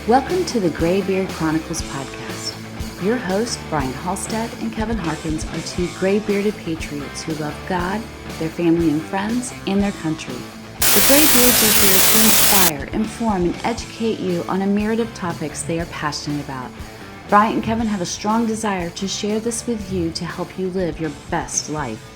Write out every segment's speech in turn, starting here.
Welcome to the Graybeard Chronicles podcast. Your hosts, Brian Halstead and Kevin Harkins, are two gray-bearded patriots who love God, their family and friends, and their country. The Graybeards are here to inspire, inform, and educate you on a myriad of topics they are passionate about. Brian and Kevin have a strong desire to share this with you to help you live your best life.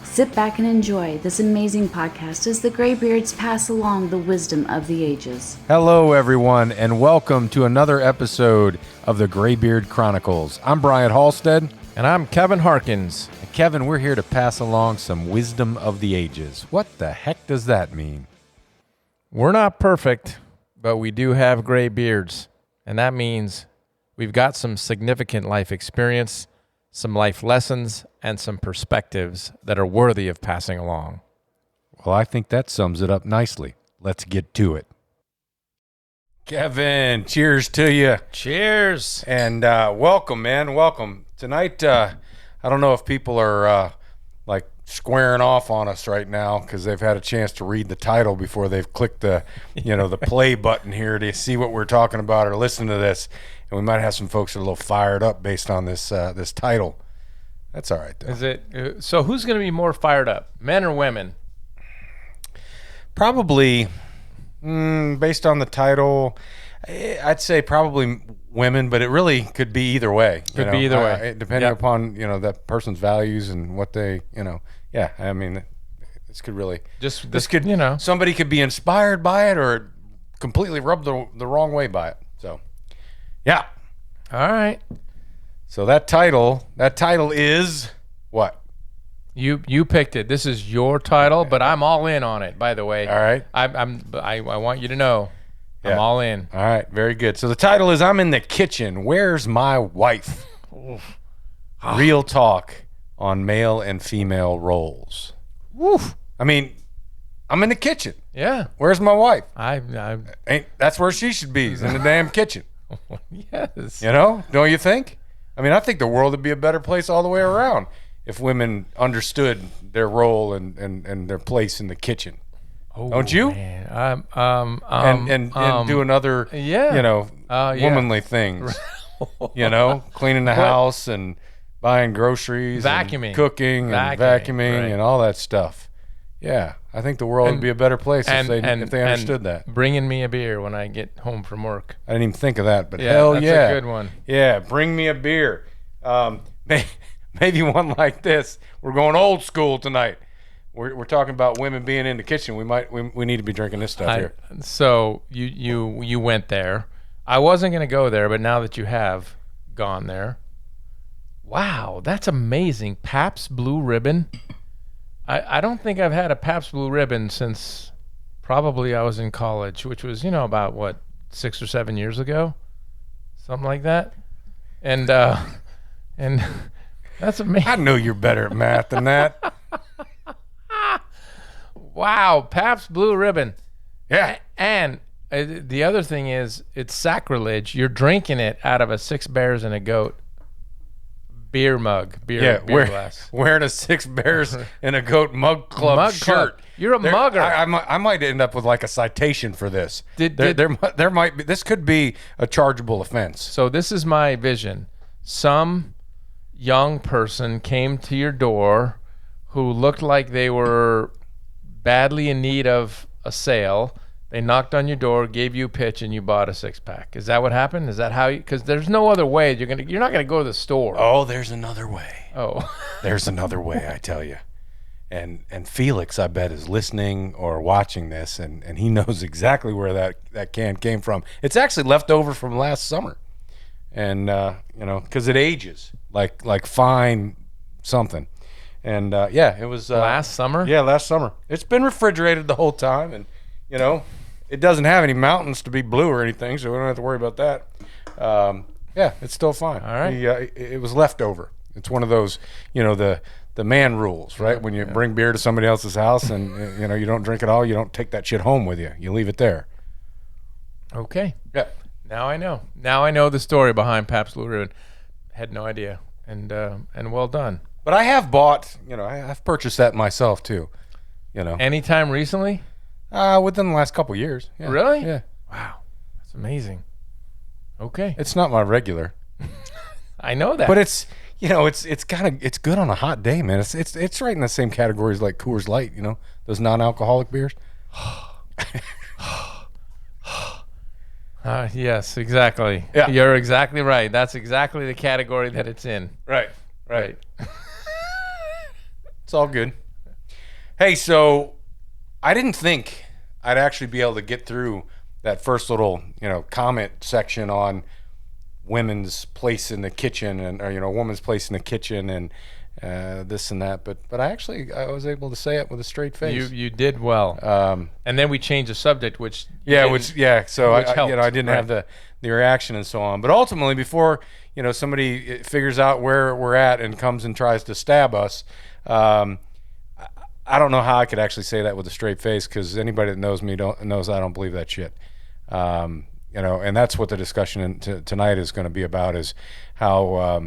Sit back and enjoy this amazing podcast as the Graybeards pass along the wisdom of the ages. Hello, everyone, and welcome to another episode of the Graybeard Chronicles. I'm Brian Halstead. And I'm Kevin Harkins. And Kevin, we're here to pass along some wisdom of the ages. What the heck does that mean? We're not perfect, but we do have gray beards. And that means we've got some significant life experience, some life lessons, and some perspectives that are worthy of passing along. Well, I think that sums it up nicely. Let's get to it. Kevin, cheers to you. Cheers. And welcome, man. Welcome. Tonight, I don't know if people are like squaring off on us right now because they've had a chance to read the title before they've clicked the, the play button here to see what we're talking about or listen to this. And we might have some folks that are a little fired up based on this this title. That's all right, though. Is it? So who's going to be more fired up, men or women? Probably, based on the title, I'd say probably women, but it really could be either way. Could be either way. Depending upon, that person's values and what they, yeah, I mean, this could really, somebody could be inspired by it or completely rubbed the wrong way by it. So, yeah. All right. So that title is what? You picked it. This is your title, but I'm all in on it, by the way. All right. I want you to know. Yeah. I'm all in. All right, very good. So the title is I'm in the kitchen. Where's my wife? Real talk on male and female roles. Woof. I mean, I'm in the kitchen. Yeah. Where's my wife? That's where she should be, is in the damn kitchen. Yes. Don't you think? I mean, I think the world would be a better place all the way around if women understood their role and their place in the kitchen. Oh, don't you? Man. And doing other, womanly things. Cleaning the house and buying groceries, vacuuming, and cooking, and vacuuming, right. And all that stuff. Yeah, I think the world would be a better place if they understood that. Bringing me a beer when I get home from work. I didn't even think of that, but that's yeah, a good one. Yeah, bring me a beer. Maybe one like this. We're going old school tonight. We're talking about women being in the kitchen. We need to be drinking this stuff here. So you went there. I wasn't going to go there, but now that you have gone there, wow, that's amazing. Pabst Blue Ribbon. I don't think I've had a Pabst Blue Ribbon since probably I was in college, which was about 6 or 7 years ago, something like that, and that's amazing. I know you're better at math than that. Wow, Pabst Blue Ribbon. Yeah. And the other thing is, it's sacrilege. You're drinking it out of a Six Bears and a Goat beer mug, beer glass. Wearing a Six Bears and a Goat mug club shirt. You're a mugger. I might end up with like a citation for this. There might be. This could be a chargeable offense. So this is my vision. Some young person came to your door who looked like they were badly in need of a sale. They knocked on your door, gave you a pitch, and you bought a 6-pack. Is that what happened? Is that how you? Because there's no other way. You're not gonna go to the store. Oh, there's another way. Oh, there's another way. I tell you. And Felix, I bet, is listening or watching this, and he knows exactly where that can came from. It's actually left over from last summer, and because it ages like fine something. And it was last summer. Yeah, last summer. It's been refrigerated the whole time, and it doesn't have any mountains to be blue or anything, so we don't have to worry about that. It's still fine. All right. It was leftover. It's one of those, the man rules, right? When you bring beer to somebody else's house and you don't drink it all, you don't take that shit home with you. You leave it there. Okay. Yeah. Now I know. Now I know the story behind Pabst Blue Ribbon. Had no idea. And well done. But I have bought, I've purchased that myself too. Anytime recently? Within the last couple of years. Yeah. Really? Yeah. Wow. That's amazing. Okay. It's not my regular. I know that. But it's it's good on a hot day, man. It's right in the same category as like Coors Light, those non-alcoholic beers. Yes, exactly. Yeah. You're exactly right. That's exactly the category that it's in. Right. It's all good. Hey, so I didn't think I'd actually be able to get through that first little, comment section on women's place in the kitchen or woman's place in the kitchen and this and that, but I was able to say it with a straight face. You did well. And then we changed the subject, which so which I helped, didn't have the reaction and so on. But ultimately, before somebody figures out where we're at and comes and tries to stab us, I don't know how I could actually say that with a straight face, because anybody that knows me knows I don't believe that shit. And that's what the discussion tonight is going to be about, is how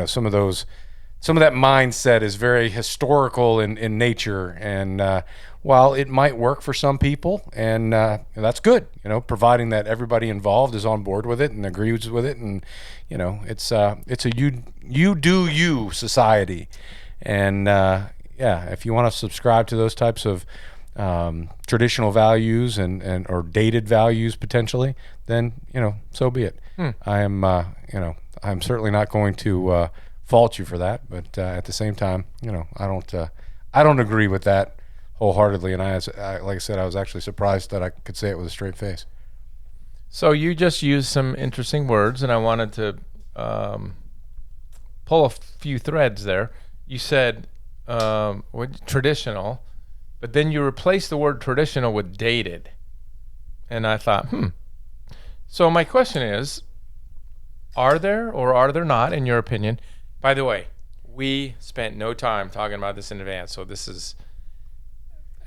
some of that mindset is very historical in nature, and while it might work for some people, and that's good, providing that everybody involved is on board with it and agrees with it, and it's a you do you society, and if you want to subscribe to those types of traditional values and or dated values potentially, then so be it. I'm certainly not going to fault you for that, but at the same time, I don't agree with that wholeheartedly, and like I said, I was actually surprised that I could say it with a straight face. So you just used some interesting words, and I wanted to pull a few threads there. You said traditional, but then you replaced the word traditional with dated, and I thought, So my question is, are there or are there not, in your opinion? By the way, we spent no time talking about this in advance, so this is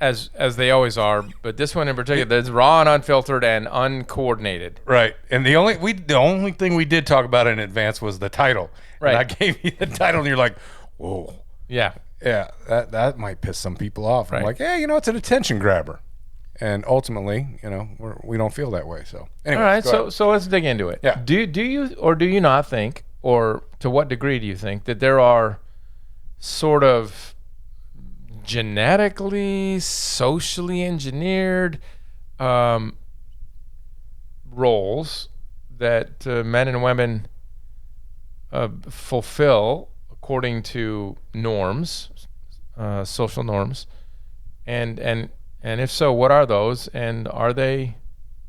as they always are, but this one in particular, that's raw and unfiltered and uncoordinated. Right, and the only thing we did talk about in advance was the title. Right, and I gave you the title, and you're like, whoa, yeah, that might piss some people off. Right. I'm like, it's an attention grabber, and ultimately, we don't feel that way. So anyway, all right, so let's dig into it. Yeah. Do you or do you not think, or to what degree do you think that there are sort of genetically, socially engineered roles that men and women fulfill according to norms, social norms, and if so, what are those, and are they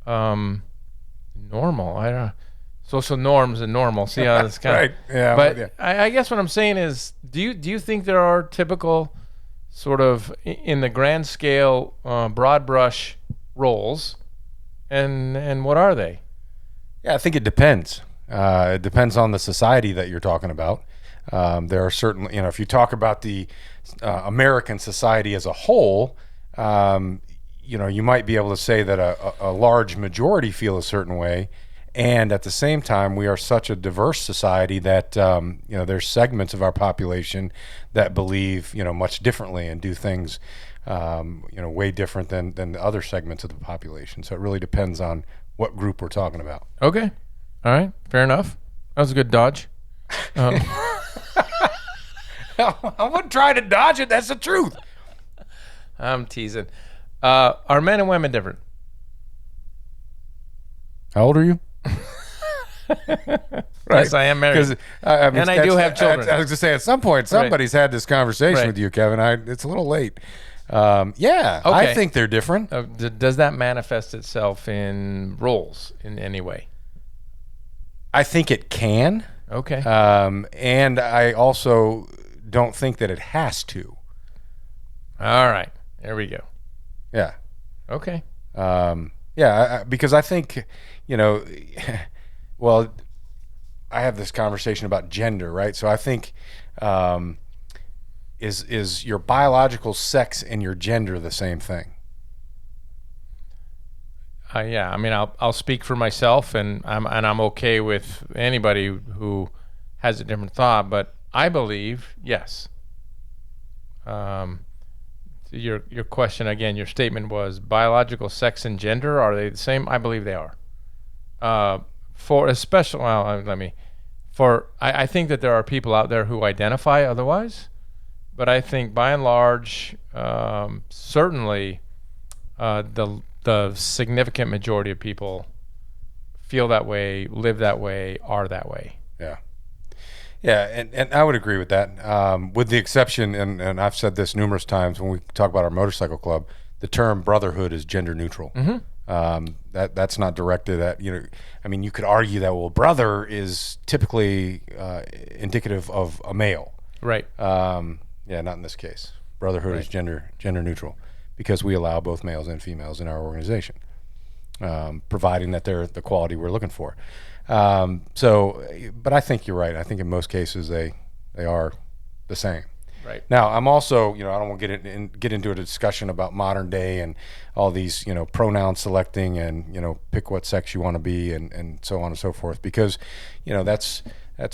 normal? I don't know. Social norms and normal. See how this kind right? Yeah, but I guess what I'm saying is, do you think there are typical sort of, in the grand scale, broad brush roles, and what are they? Yeah, I think it depends. It depends on the society that you're talking about. There are certainly, if you talk about the American society as a whole, you might be able to say that a large majority feel a certain way, and at the same time, we are such a diverse society that there's segments of our population that believe much differently and do things way different than the other segments of the population. So it really depends on what group we're talking about. Okay, all right, fair enough. That was a good dodge. I wouldn't try to dodge it. That's the truth. I'm teasing. Are men and women different? How old are you? Right. Yes, I am married. And I do have children. I was going to say, at some point, somebody's had this conversation with you, Kevin. It's a little late. Okay. I think they're different. Does that manifest itself in roles in any way? I think it can. Okay. And I also don't think that it has to. All right. There we go. Yeah. Okay. Because I think, well, I have this conversation about gender, right? So I think is your biological sex and your gender the same thing? Yeah. I mean, I'll speak for myself, and I'm okay with anybody who has a different thought, but I believe yes. Your question again, your statement was biological sex and gender, are they the same? I believe they are. for especially, I think that there are people out there who identify otherwise, but I think by and large, certainly, the significant majority of people feel that way, live that way, are that way. Yeah. Yeah, and I would agree with that, with the exception, and I've said this numerous times when we talk about our motorcycle club, the term brotherhood is gender neutral. That's not directed at, I mean, you could argue that, well, brother is typically indicative of a male. Right. Yeah, not in this case. Brotherhood is gender neutral because we allow both males and females in our organization, providing that they're the quality we're looking for. But I think you're right. I think in most cases they are the same. Right. Now, I'm also, I don't want to get into a discussion about modern day and all these, pronoun selecting and, pick what sex you want to be and so on and so forth, because, that's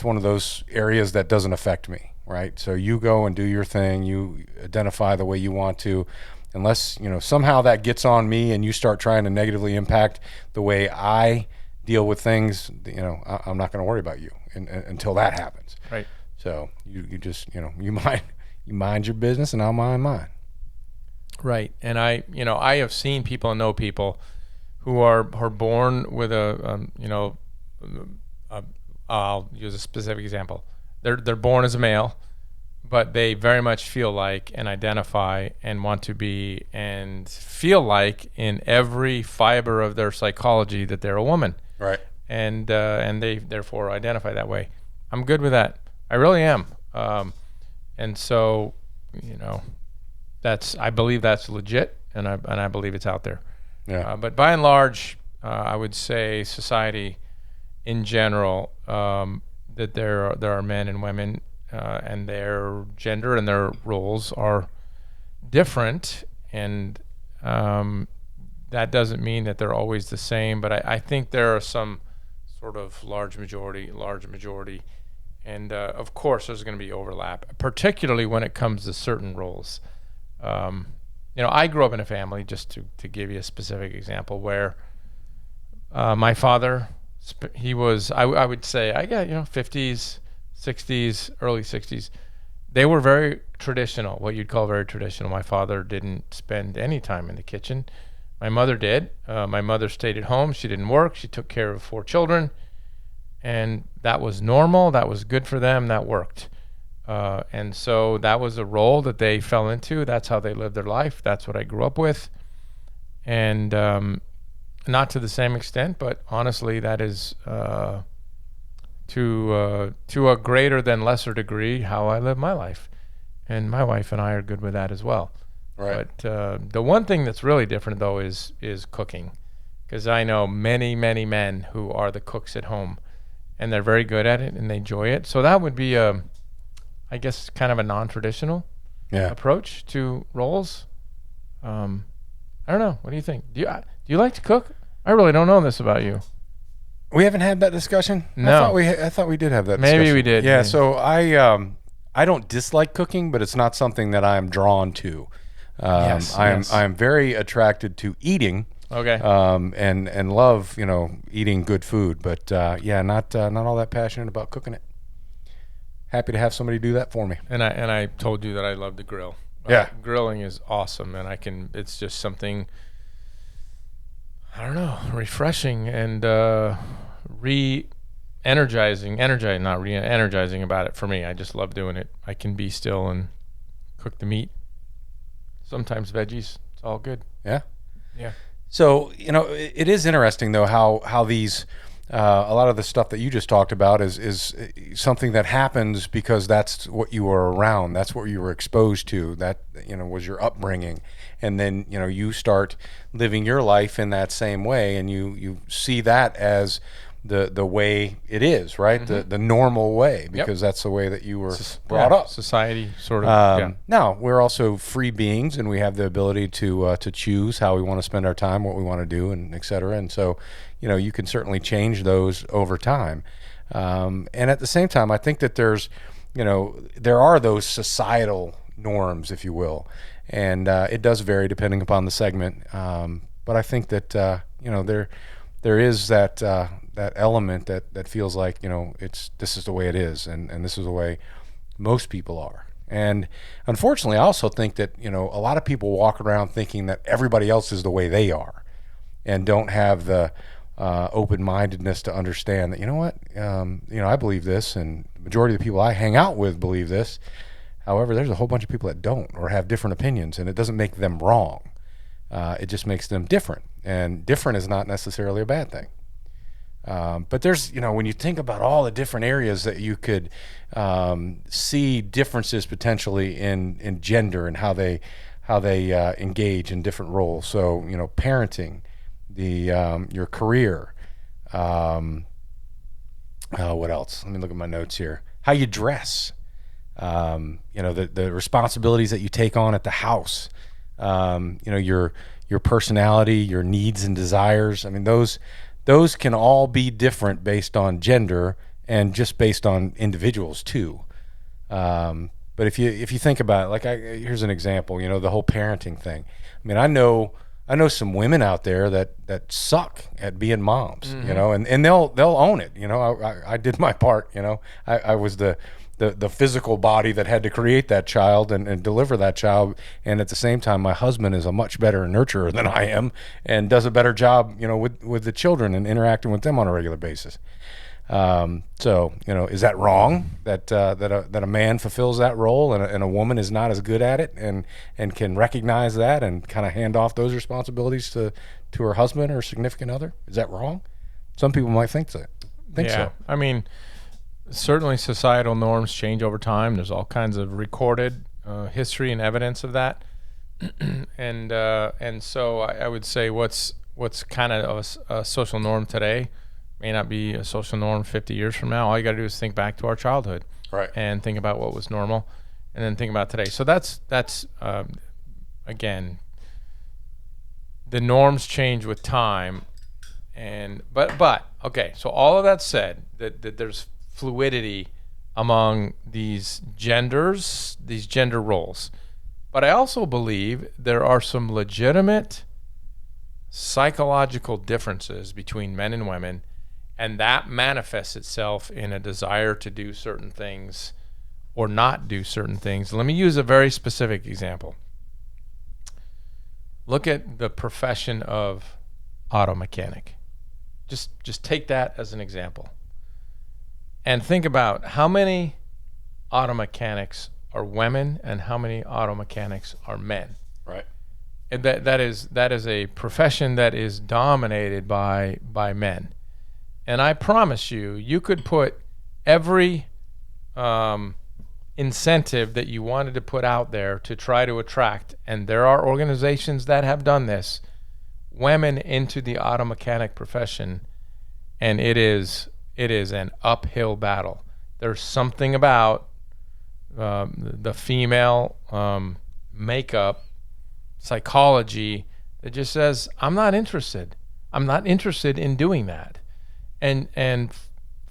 one of those areas that doesn't affect me, right? So you go and do your thing, you identify the way you want to, unless, somehow that gets on me and you start trying to negatively impact the way I deal with things, I'm not going to worry about you until that happens. Right. So you just, you mind your business and I'll mind mine. Right. And I have seen people and know people who are born with I'll use a specific example. They're born as a male, but they very much feel like and identify and want to be and feel like in every fiber of their psychology that they're a woman. Right. And they therefore identify that way. I'm good with that. I really am. And so, I believe that's legit, and I believe it's out there. Yeah. But by and large, I would say society in general, that there are men and women, and their gender and their roles are different, and that doesn't mean that they're always the same. But I think there are some sort of large majority, and of course there's going to be overlap, particularly when it comes to certain roles. I grew up in a family, just to give you a specific example, where my father, he was, I would say, I got 50s, 60s, early 60s. They were very traditional, what you'd call very traditional. My father didn't spend any time in the kitchen. My mother did. My mother stayed at home. She didn't work. She took care of 4 children. And that was normal. That was good for them. That worked. And so that was a role that they fell into. That's how they lived their life. That's what I grew up with. And not to the same extent, but honestly, that is to a greater than lesser degree how I live my life. And my wife and I are good with that as well. Right. But the one thing that's really different, though, is cooking. Because I know many, many men who are the cooks at home, and they're very good at it, and they enjoy it. So that would be, I guess, kind of a non-traditional approach to roles. I don't know. What do you think? Do you like to cook? I really don't know this about you. We haven't had that discussion. No, I thought we did have that discussion. Maybe we did. Yeah. So I don't dislike cooking, but it's not something that I'm drawn to. Yes. I am very attracted to eating. Okay. And love, eating good food, but not all that passionate about cooking it. Happy to have somebody do that for me. And I told you that I love to grill. Yeah. Grilling is awesome, and it's just something, I don't know, refreshing and energizing about it for me. I just love doing it. I can be still and cook the meat. Sometimes veggies. It's all good. Yeah. Yeah. So, it is interesting, though, how these, a lot of the stuff that you just talked about is something that happens because that's what you were around. That's what you were exposed to. That, was your upbringing. And then, you start living your life in that same way, and you see that as the way it is, right? Mm-hmm. The normal way, because that's the way that you were brought up. Society sort of. Now, we're also free beings, and we have the ability to choose how we want to spend our time, what we want to do, and et cetera. And so, you can certainly change those over time. And at the same time, I think that there are those societal norms, if you will, and it does vary depending upon the segment. But I think that there is that that element that feels like, this is the way it is, and this is the way most people are. And unfortunately, I also think that, a lot of people walk around thinking that everybody else is the way they are, and don't have the open-mindedness to understand that, I believe this, and the majority of the people I hang out with believe this. However, there's a whole bunch of people that don't, or have different opinions, and it doesn't make them wrong. It just makes them different, and different is not necessarily a bad thing. But there's, when you think about all the different areas that you could see differences potentially in gender and how they engage in different roles. So, parenting, your career, what else? Let me look at my notes here. How you dress, the responsibilities that you take on at the house, your personality, your needs and desires. I mean, those can all be different based on gender and just based on individuals too. But if you think about it, like here's an example, the whole parenting thing. I mean, I know some women out there that suck at being moms, mm-hmm. and they'll own it. I did my part. I was the physical body that had to create that child and deliver that child, and at the same time, my husband is a much better nurturer than I am, and does a better job, with the children and interacting with them on a regular basis. So, is that wrong that a man fulfills that role and a woman is not as good at it and can recognize that and kind of hand off those responsibilities to her husband or significant other? Is that wrong? Some people might think so. So. I mean, certainly societal norms change over time. There's all kinds of recorded history and evidence of that. and so I would say what's kind of a social norm today may not be a social norm 50 years from now. All you got to do is think back to our childhood, right, and think about what was normal, and then think about today. So that's again, the norms change with time, but okay. So all of that said, that there's fluidity among these genders, these gender roles, but I also believe there are some legitimate psychological differences between men and women. And that manifests itself in a desire to do certain things or not do certain things. Let me use a very specific example. Look at the profession of auto mechanic. Just take that as an example. And think about how many auto mechanics are women and how many auto mechanics are men. Right. And that is a profession that is dominated by men. And I promise you could put every incentive that you wanted to put out there to try to attract, and there are organizations that have done this, women into the auto mechanic profession, and it is an uphill battle. There's something about the female makeup, psychology, that just says, I'm not interested. I'm not interested in doing that. And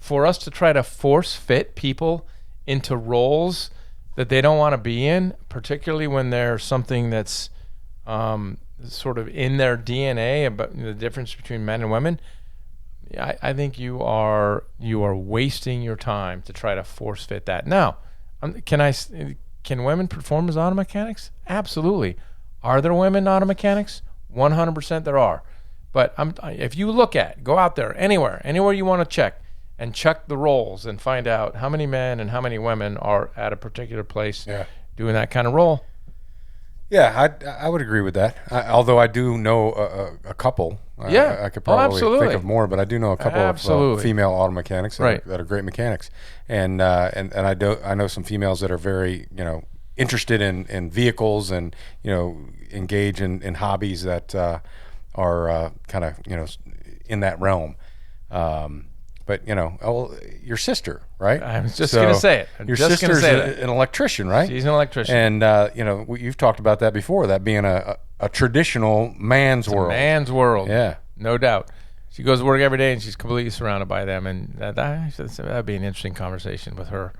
for us to try to force fit people into roles that they don't want to be in, particularly when there's something that's sort of in their DNA about the difference between men and women, I think you are wasting your time to try to force fit that. Now, can women perform as auto mechanics? Absolutely. Are there women auto mechanics? 100% there are. But if you go out there, anywhere you want to check the roles and find out how many men and how many women are at a particular place doing that kind of role. Yeah, I would agree with that. Although I do know a couple. I could probably think of more, but I do know a couple of female auto mechanics that are great mechanics, and I know some females that are very interested in vehicles and engage in hobbies that are kind of in that realm. But your sister, right? I was just gonna say it. Your sister's an electrician, right? She's an electrician, and you've talked about that before. That being a traditional man's world. Man's world, yeah, no doubt. She goes to work every day, and she's completely surrounded by them. And that'd be an interesting conversation with her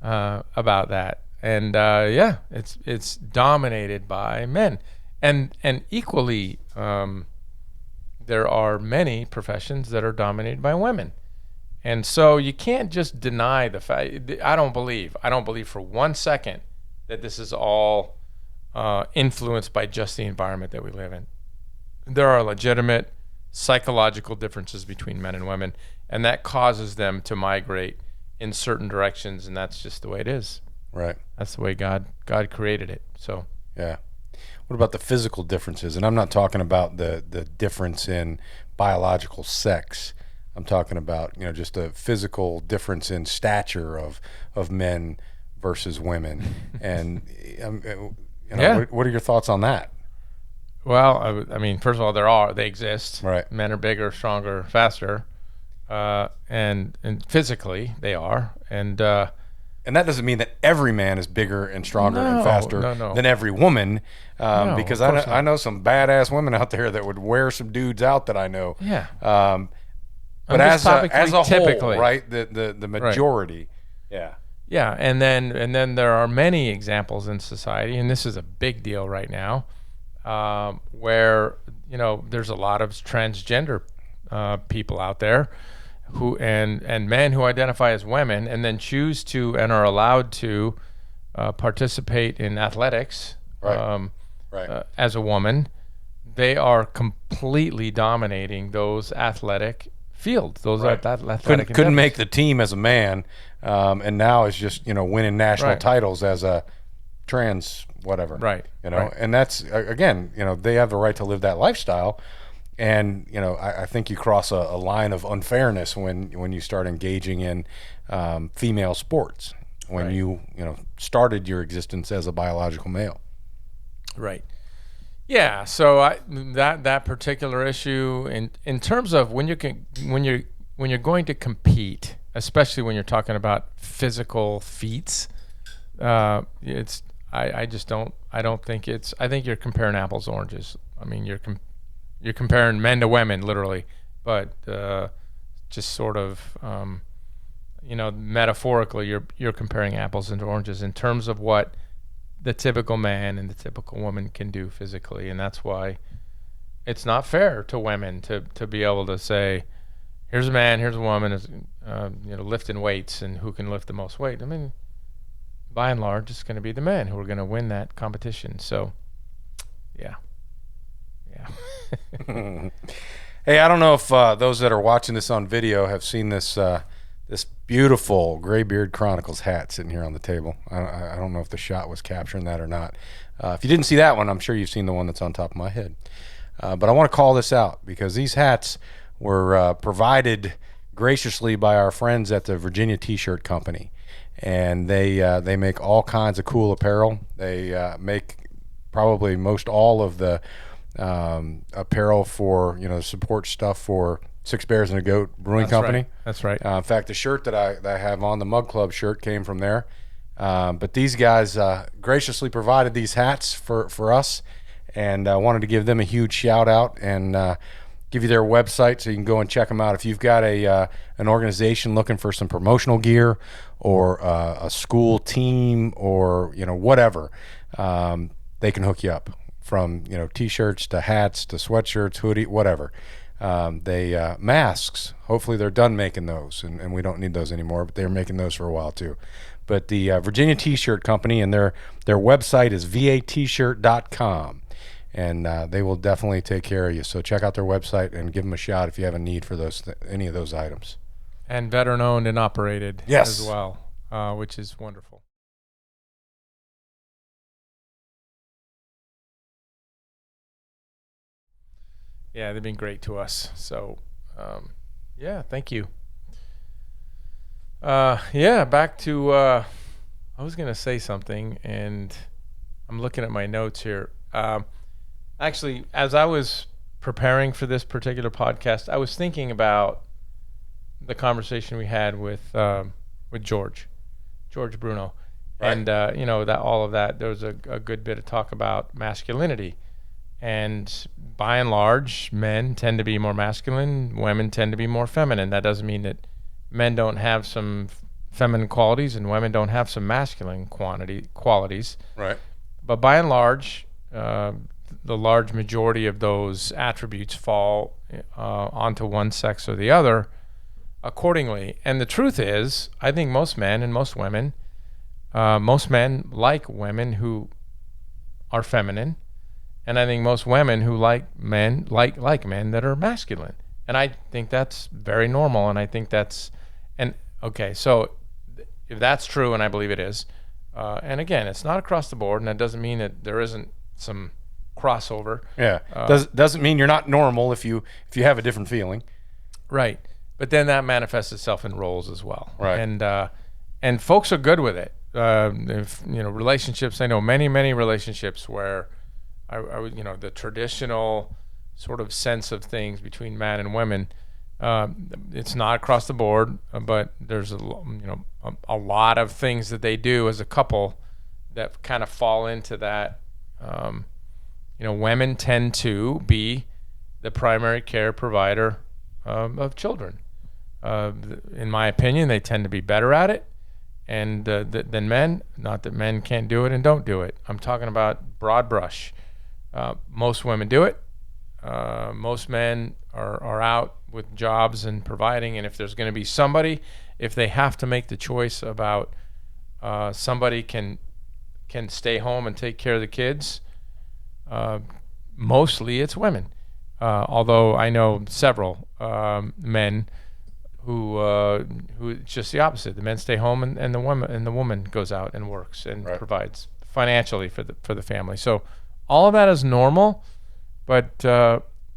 about that. And it's dominated by men, and equally there are many professions that are dominated by women. And so you can't just deny the fact. I don't believe for 1 second that this is all influenced by just the environment that we live in. There are legitimate psychological differences between men and women, and that causes them to migrate in certain directions, and that's just the way it is. Right. That's the way God created it. So yeah. What about the physical differences? And I'm not talking about the difference in biological sex. I'm talking about, just a physical difference in stature of men versus women. And what are your thoughts on that? Well, I mean, first of all, they exist. Right. Men are bigger, stronger, faster, and physically they are. And that doesn't mean that every man is bigger and stronger and faster than every woman, because I know some badass women out there that would wear some dudes out that I know. Yeah. But as a whole, right? The majority, right. Yeah, and then there are many examples in society, and this is a big deal right now, where there's a lot of transgender people out there who and men who identify as women and then choose to and are allowed to participate in athletics as a woman. They are completely dominating those athletic fields. Those athletic couldn't make the team as a man, and now is just winning national titles as a trans whatever. Right. And that's again, they have the right to live that lifestyle. And I think you cross a line of unfairness when you start engaging in female sports when you started your existence as a biological male. Right. Yeah. So that particular issue in terms of when you're going to compete, especially when you're talking about physical feats, I think you're comparing apples to oranges. I mean, you're comparing men to women, literally, but just sort of, metaphorically, you're comparing apples and oranges in terms of what the typical man and the typical woman can do physically, and that's why it's not fair to women to be able to say, here's a man, here's a woman, lifting weights, and who can lift the most weight. I mean, by and large, it's going to be the men who are going to win that competition. So, yeah. Hey, I don't know if those that are watching this on video have seen this this beautiful Graybeard Chronicles hat sitting here on the table. I don't know if the shot was capturing that or not. If you didn't see that one, I'm sure you've seen the one that's on top of my head. But I want to call this out because these hats were provided graciously by our friends at the Virginia T-Shirt Company, and they make all kinds of cool apparel. They make probably most all of the apparel for support stuff for Six Bears and a Goat Brewing Company. Right. That's right. In fact, the shirt that I have on, the Mug Club shirt, came from there. But these guys graciously provided these hats for us, and I wanted to give them a huge shout out and give you their website so you can go and check them out. If you've got an organization looking for some promotional gear or a school team or whatever, they can hook you up. From t-shirts to hats to sweatshirts, hoodie, whatever. They masks. Hopefully they're done making those, and we don't need those anymore. But they were making those for a while too. But the Virginia T-Shirt Company and their website is vatshirt.com, and they will definitely take care of you. So check out their website and give them a shout if you have a need for any of those items. And veteran owned and operated as well, which is wonderful. Yeah, they've been great to us. So, thank you. Back to, I was going to say something, and I'm looking at my notes here. Actually, as I was preparing for this particular podcast, I was thinking about the conversation we had with George Bruno. Right. And, that all of that, there was a good bit of talk about masculinity. And by and large, men tend to be more masculine, women tend to be more feminine. That doesn't mean that men don't have some feminine qualities and women don't have some masculine qualities. Right. But by and large, the large majority of those attributes fall onto one sex or the other accordingly. And the truth is, I think most men and most women like women who are feminine, and I think most women who like men like men that are masculine. And I think that's very normal. And I think that's okay. So if that's true, and I believe it is, and again, it's not across the board, and that doesn't mean that there isn't some crossover. Yeah, doesn't mean you're not normal if you have a different feeling. Right, but then that manifests itself in roles as well. Right, and folks are good with it. If relationships, I know many relationships where I the traditional sort of sense of things between man and women. It's not across the board, but there's a lot of things that they do as a couple that kind of fall into that. Women tend to be the primary care provider of children. In my opinion, they tend to be better at it than men. Not that men can't do it and don't do it. I'm talking about broad brush. Most women do it. Most men are out with jobs and providing, and if there's going to be somebody, if they have to make the choice about somebody can stay home and take care of the kids, mostly it's women. Although I know several men who it's just the opposite. The men stay home and the woman goes out and works and provides financially for the family. So all of that is normal, but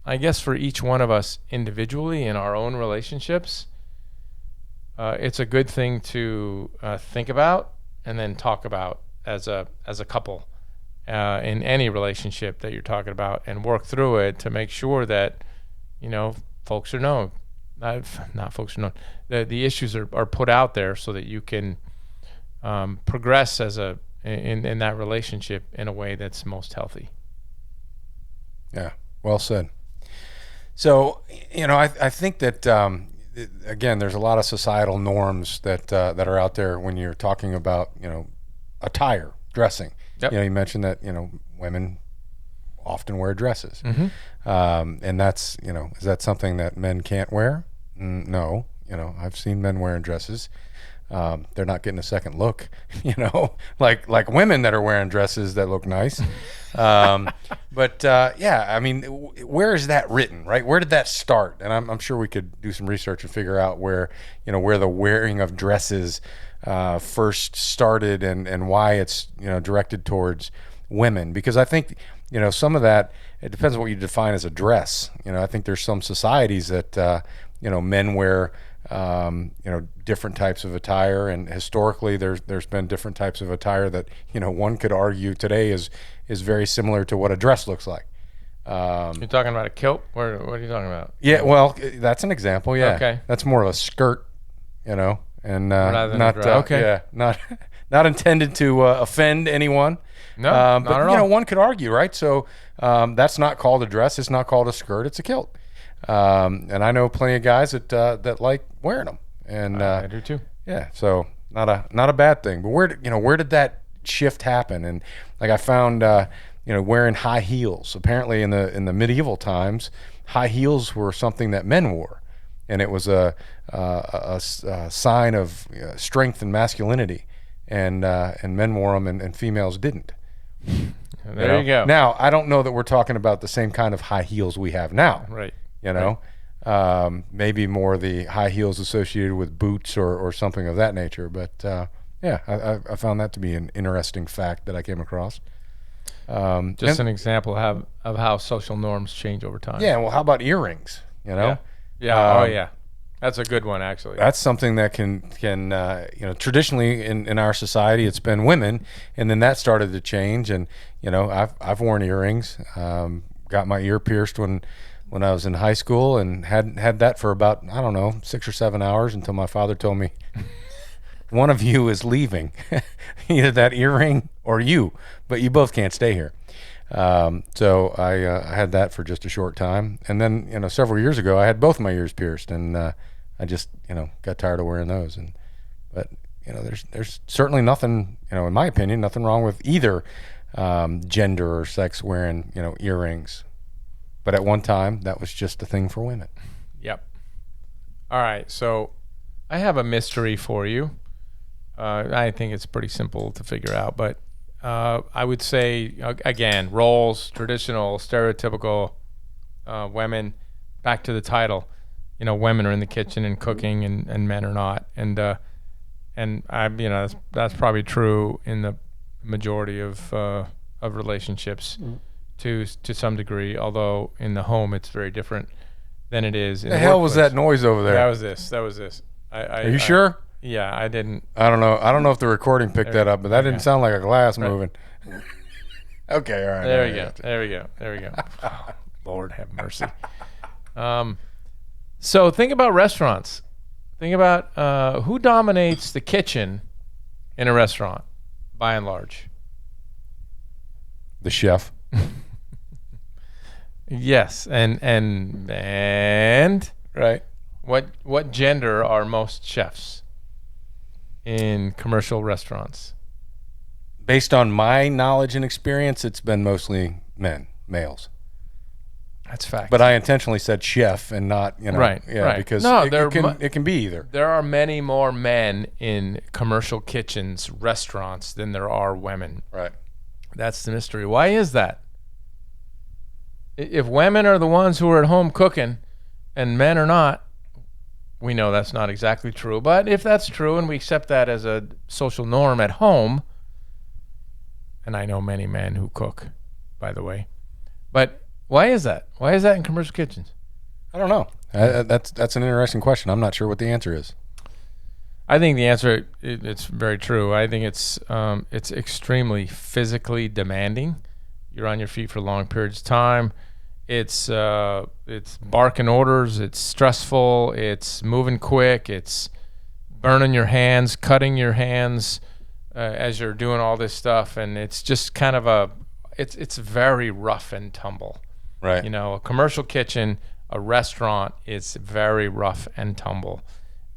I guess for each one of us individually in our own relationships, it's a good thing to think about and then talk about as a couple in any relationship that you're talking about, and work through it to make sure that folks are known. Not folks are known. The issues are put out there so that you can progress in that relationship in a way that's most healthy. Yeah, well said. So, I think that, again, there's a lot of societal norms that are out there when you're talking about, attire, dressing. Yep. You mentioned that, women often wear dresses. Mm-hmm. And that's, is that something that men can't wear? No. I've seen men wearing dresses. They're not getting a second look, like women that are wearing dresses that look nice. But where is that written, right? Where did that start? And I'm sure we could do some research and figure out where the wearing of dresses first started and why it's, directed towards women. Because I think, some of that, it depends on what you define as a dress. I think there's some societies that, men wear, different types of attire, and historically there's been different types of attire that, one could argue today is very similar to what a dress looks like. You're talking about a kilt? What are you talking about? Yeah, well, that's an example. Yeah, okay. That's more of a skirt, and rather than not a dress. Okay. Yeah, not intended to offend anyone. No, but not at all. One could argue, right? So that's not called a dress. It's not called a skirt. It's a kilt. And I know plenty of guys that like wearing them, and I do too. Yeah, so not a bad thing. But where did that shift happen? And like I found, wearing high heels. Apparently, in the medieval times, high heels were something that men wore, and it was a sign of strength and masculinity, and men wore them and females didn't. There you go. Now, I don't know that we're talking about the same kind of high heels we have now. Right. Maybe more the high heels associated with boots or something of that nature. But I found that to be an interesting fact that I came across. Just an example of how social norms change over time. Yeah. Well, how about earrings? Yeah. Oh yeah. That's a good one, actually. That's something that can traditionally in our society it's been women, and then that started to change. And I've worn earrings. Got my ear pierced when I was in high school, and had that for about 6 or 7 hours until my father told me, one of you is leaving, either that earring or you, but you both can't stay here. So I had that for just a short time, and then several years ago I had both my ears pierced, and I just got tired of wearing those. But there's certainly nothing, in my opinion, nothing wrong with either gender or sex wearing earrings. But at one time, that was just a thing for women. Yep. All right, so I have a mystery for you. I think it's pretty simple to figure out, but I would say, again, roles, traditional, stereotypical women, back to the title. Women are in the kitchen and cooking, and men are not. And that's probably true in the majority of relationships to some degree, although in the home it's very different than it is in The the hell was workplace. that noise over there? That was this. Are you sure? Yeah, I didn't. I don't know if the recording picked that up, but that didn't sound like a glass moving. Okay, all right. There we go. Oh, Lord have mercy. So think about restaurants. Think about who dominates the kitchen in a restaurant, by and large. The chef. Yes, and Right. what gender are most chefs in commercial restaurants? Based on my knowledge and experience, it's been mostly males. That's fact. But I intentionally said chef and not, Right, yeah, right. because No, it can be either. There are many more men in commercial kitchens, restaurants, than there are women. Right. That's the mystery. Why is that? If women are the ones who are at home cooking and men are not, we know that's not exactly true. But if that's true and we accept that as a social norm at home, and I know many men who cook, by the way, but why is that? Why is that in commercial kitchens? I don't know. That's an interesting question. I'm not sure what the answer is. I think the answer, it's very true. I think it's extremely physically demanding. You're on your feet for long periods of time. It's barking orders. It's stressful. It's moving quick. It's burning your hands, cutting your hands as you're doing all this stuff, and it's just kind of it's very rough and tumble. Right. A commercial kitchen, a restaurant, is very rough and tumble.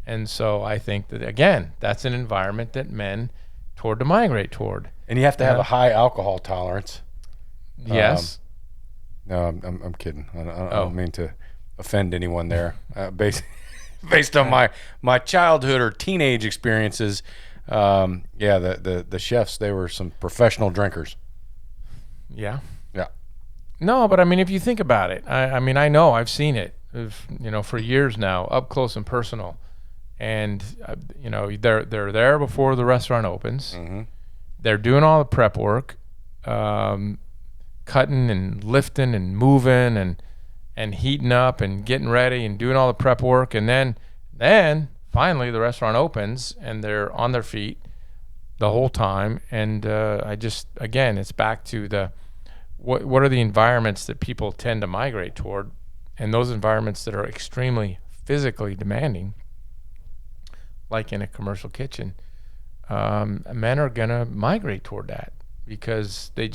And so I think that, again, that's an environment that men toward to migrate toward. And you have to have a high alcohol tolerance. Yes. No, I'm kidding. I don't mean to offend anyone there. Based on my childhood or teenage experiences, the chefs, they were some professional drinkers. Yeah. Yeah. No, but I mean, if you think about it, I mean, I know I've seen it, for years now, up close and personal. And they're there before the restaurant opens. Mm-hmm. They're doing all the prep work, cutting and lifting and moving and heating up and getting ready and doing all the prep work. And then finally the restaurant opens and they're on their feet the whole time. And again, it's back to what are the environments that people tend to migrate toward, and those environments that are extremely physically demanding, like in a commercial kitchen, men are gonna migrate toward that because they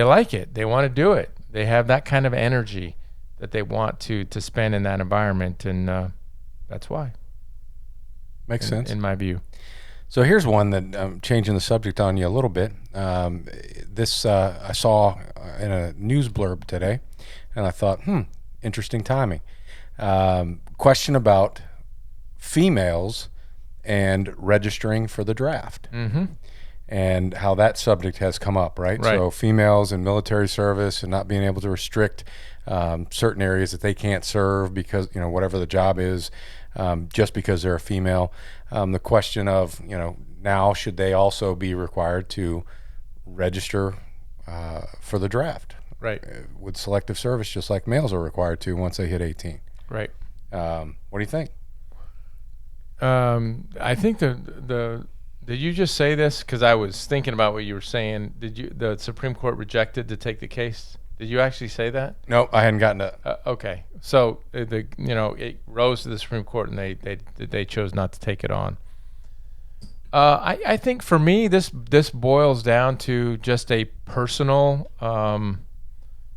like it. They want to do it. They have that kind of energy that they want to spend in that environment, and that's why. Makes sense in my view. So here's one that I'm changing the subject on you a little bit. This I saw in a news blurb today, and I thought, interesting timing. Question about females and registering for the draft. Mm-hmm. And how that subject has come up, right? So females in military service and not being able to restrict certain areas that they can't serve because, whatever the job is, just because they're a female. The question of, now should they also be required to register for the draft? Right. With selective service, just like males are required to once they hit 18. Right. What do you think? I think did you just say this? Because I was thinking about what you were saying. The Supreme Court rejected to take the case? Did you actually say that? No, I hadn't gotten to. Okay, so it rose to the Supreme Court, and they chose not to take it on. I think for me, this boils down to just a personal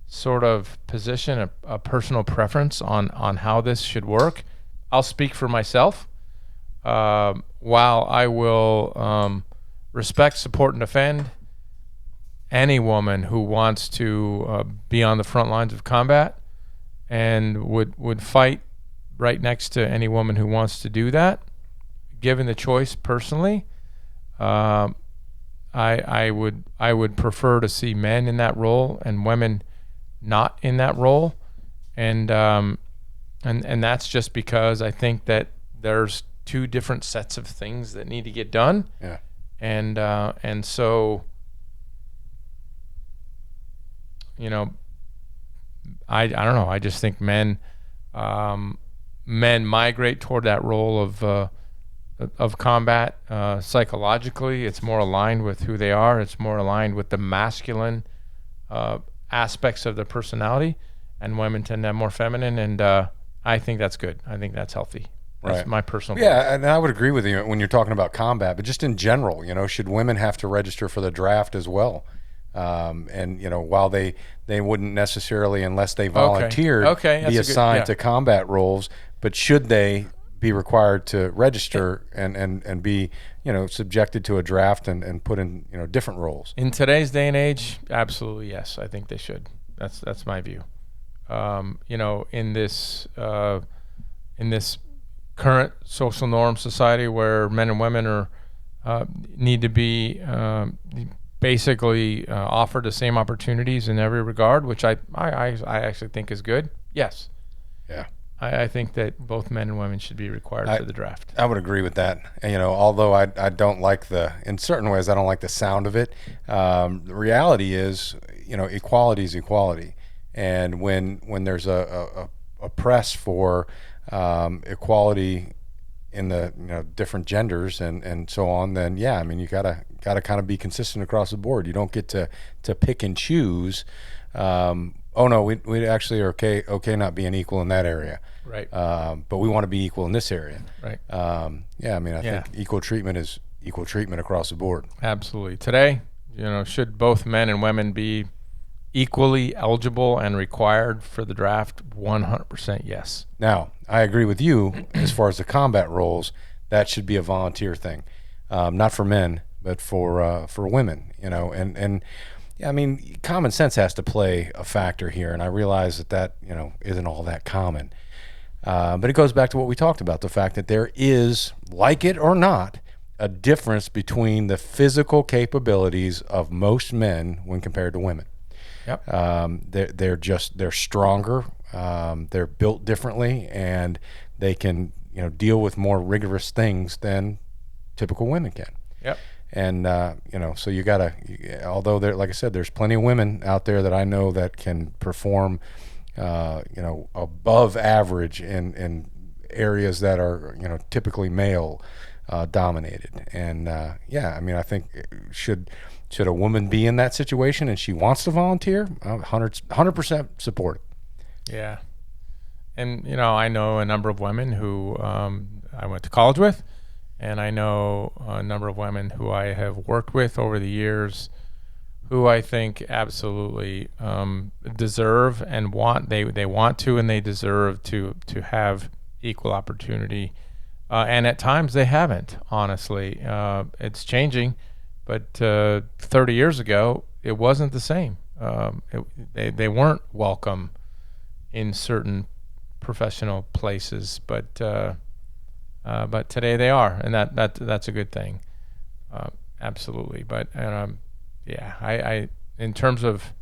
sort of position, a personal preference on how this should work. I'll speak for myself. While I will respect, support, and defend any woman who wants to be on the front lines of combat and would fight right next to any woman who wants to do that. Given the choice, personally, I would prefer to see men in that role and women not in that role, and that's just because I think that there's two different sets of things that need to get done. Yeah. And so, I don't know. I just think men migrate toward that role of combat. Psychologically, it's more aligned with who they are. It's more aligned with the masculine aspects of their personality, and women tend to have more feminine. And I think that's good. I think that's healthy. That's Right. my personal Yeah, belief. and I would agree with you when you're talking about combat, but just in general, should women have to register for the draft as well? And while they wouldn't necessarily, unless they volunteered, Okay, be that's a good- assigned yeah. to combat roles, but should they be required to register and be subjected to a draft and put in different roles? In today's day and age, absolutely yes. I think they should. That's my view. In this current social norm society where men and women are need to be basically offered the same opportunities in every regard, which I actually think is good. Yes. Yeah. I think that both men and women should be required for the draft. I would agree with that. And, although I don't like in certain ways, I don't like the sound of it. The reality is, equality is equality. And when there's a press for equality in the different genders and so on, then yeah, I mean, you gotta kind of be consistent across the board. You don't get to pick and choose. Oh no, we actually are okay not being equal in that area. Right. But we want to be equal in this area. Right. Yeah, I mean, I think equal treatment is equal treatment across the board. Absolutely. Today, should both men and women be equally eligible and required for the draft? 100% yes. Now, I agree with you as far as the combat roles. That should be a volunteer thing, not for men, but for women. And yeah, I mean, common sense has to play a factor here, and I realize that isn't all that common. But it goes back to what we talked about, the fact that there is, like it or not, a difference between the physical capabilities of most men when compared to women. Yep. They're stronger. They're built differently, and they can deal with more rigorous things than typical women can. Yep. And so you gotta. Although like I said, there's plenty of women out there that I know that can perform, above average in areas that are typically male dominated. And yeah, I mean, I think should a woman be in that situation and she wants to volunteer, 100% support it. Yeah. And, I know a number of women who I went to college with, and I know a number of women who I have worked with over the years who I think absolutely deserve and want, they want to and they deserve to have equal opportunity. And at times they haven't, honestly. It's changing. But 30 years ago, it wasn't the same. They weren't welcome in certain professional places, but today they are, and that's a good thing. Absolutely. But yeah, I in terms of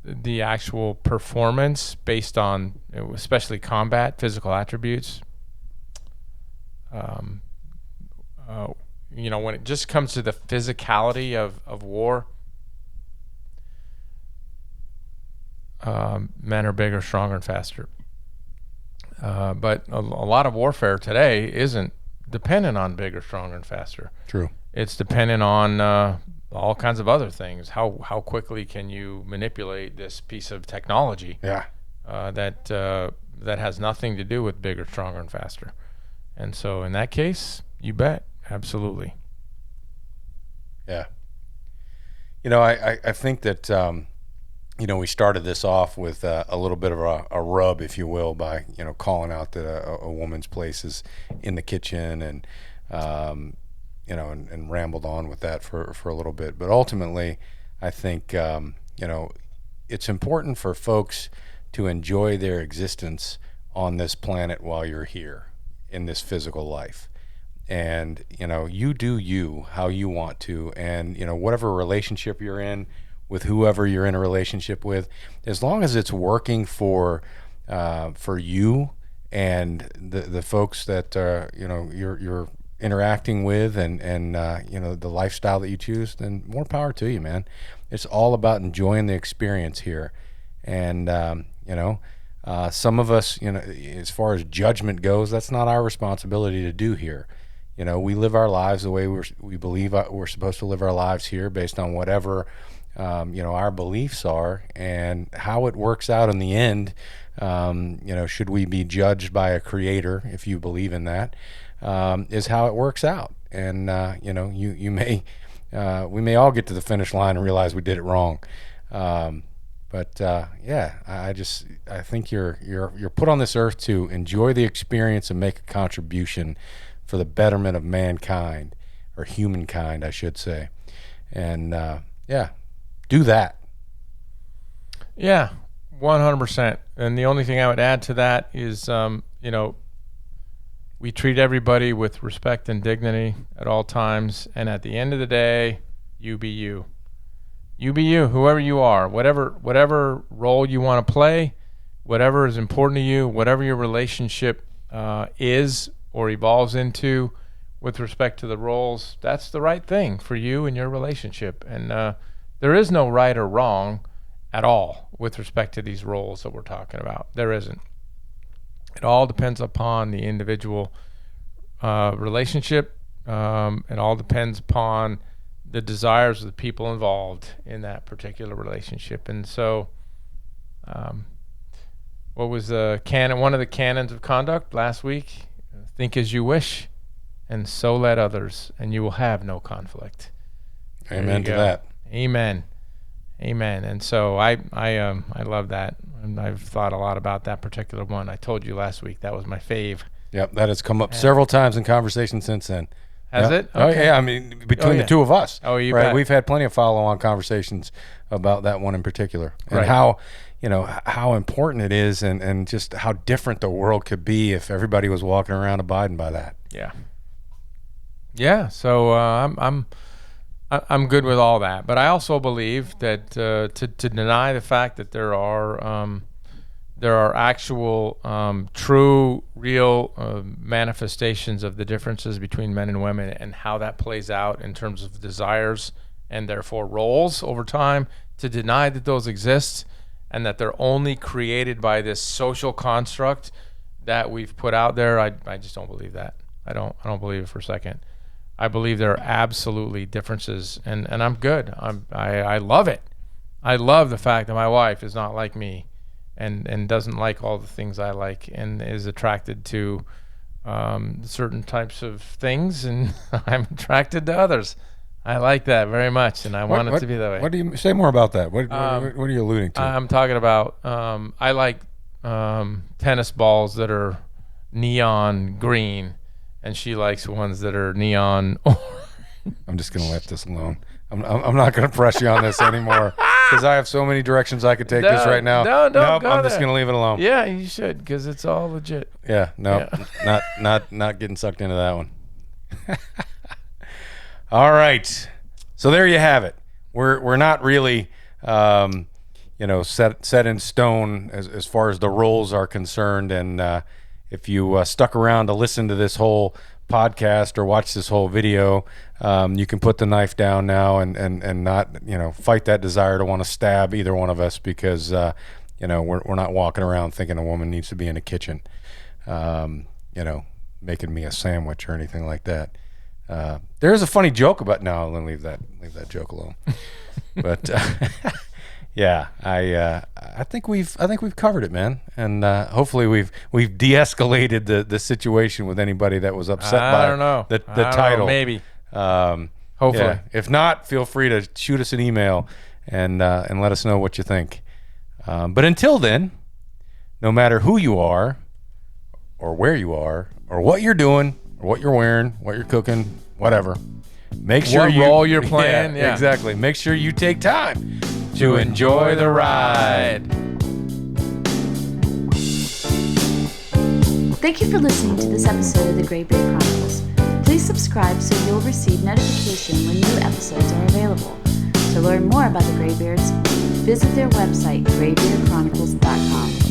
the actual performance based on especially combat physical attributes. When it just comes to the physicality of war, men are bigger, stronger, and faster. But a lot of warfare today isn't dependent on bigger, stronger, and faster. True. It's dependent on all kinds of other things. How quickly can you manipulate this piece of technology? Yeah. That has nothing to do with bigger, stronger, and faster. And so in that case, you bet. Absolutely. Yeah. I think that, we started this off with a little bit of a rub, if you will, by, calling out that a woman's place is in the kitchen and, and rambled on with that for a little bit. But ultimately, I think, it's important for folks to enjoy their existence on this planet while you're here in this physical life. And, you do you how you want to. And, whatever relationship you're in with whoever you're in a relationship with, as long as it's working for you and the folks that, you're interacting with and the lifestyle that you choose, then more power to you, man. It's all about enjoying the experience here. And, some of us, as far as judgment goes, that's not our responsibility to do here. We live our lives the way we believe we're supposed to live our lives here, based on whatever, our beliefs are, and how it works out in the end. Should we be judged by a creator, if you believe in that, is how it works out. And, we may all get to the finish line and realize we did it wrong. But I think you're put on this earth to enjoy the experience and make a contribution for the betterment of mankind, or humankind, I should say. And do that. Yeah, 100%. And the only thing I would add to that is, we treat everybody with respect and dignity at all times. And at the end of the day, you be you. You be you, whoever you are, whatever role you want to play, whatever is important to you, whatever your relationship is or evolves into with respect to the roles, that's the right thing for you and your relationship. And there is no right or wrong at all with respect to these roles that we're talking about. There isn't. It all depends upon the individual relationship. It all depends upon the desires of the people involved in that particular relationship. And so, what was one of the canons of conduct last week? Think as you wish, and so let others, and you will have no conflict. Amen to that. Amen. And so I love that, and I've thought a lot about that particular one. I told you last week that was my fave. Yep, that has come up several times in conversation since then. Has it? Okay. Oh yeah, I mean, between the two of us. Oh, you right? bet. We've had plenty of follow-on conversations about that one in particular, and right. how important it is, and just how different the world could be if everybody was walking around abiding by that. Yeah. So I'm good with all that, but I also believe that to deny the fact that there are actual true, real manifestations of the differences between men and women, and how that plays out in terms of desires and therefore roles over time, to deny that those exist and that they're only created by this social construct that we've put out there, I just don't believe that. I don't believe it for a second. I believe there are absolutely differences, and I'm good. I love it. I love the fact that my wife is not like me, and doesn't like all the things I like, and is attracted to certain types of things, and I'm attracted to others. I like that very much, and I want it to be that way. What do you say more about that? What are you alluding to? I'm talking about I like tennis balls that are neon green, and she likes ones that are neon orange. I'm just going to let this alone. I'm not going to press you on this anymore, because I have so many directions I could take this right now. Nope, I'm just going to leave it alone. Yeah, you should, because it's all legit. Yeah, no, yeah. not getting sucked into that one. All right, so there you have it. We're not really set in stone as far as the roles are concerned, and if you stuck around to listen to this whole podcast or watch this whole video, you can put the knife down now and not fight that desire to want to stab either one of us, because we're not walking around thinking a woman needs to be in the kitchen making me a sandwich or anything like that. There's a funny joke about I'm gonna leave that joke alone. But yeah, I think we've covered it, man, and hopefully we've de-escalated the situation with anybody that was upset by the title. Maybe. Hopefully. Yeah. If not, feel free to shoot us an email and let us know what you think. But until then, no matter who you are, or where you are, or what you're doing, or what you're wearing, what you're cooking, whatever. Make sure What role you're playing, yeah. Exactly. Make sure you take time To enjoy the ride. Thank you for listening to this episode of the Graybeard Chronicles. Please subscribe so you'll receive notification when new episodes are available. To learn more about the Graybeards, visit their website, graybeardchronicles.com.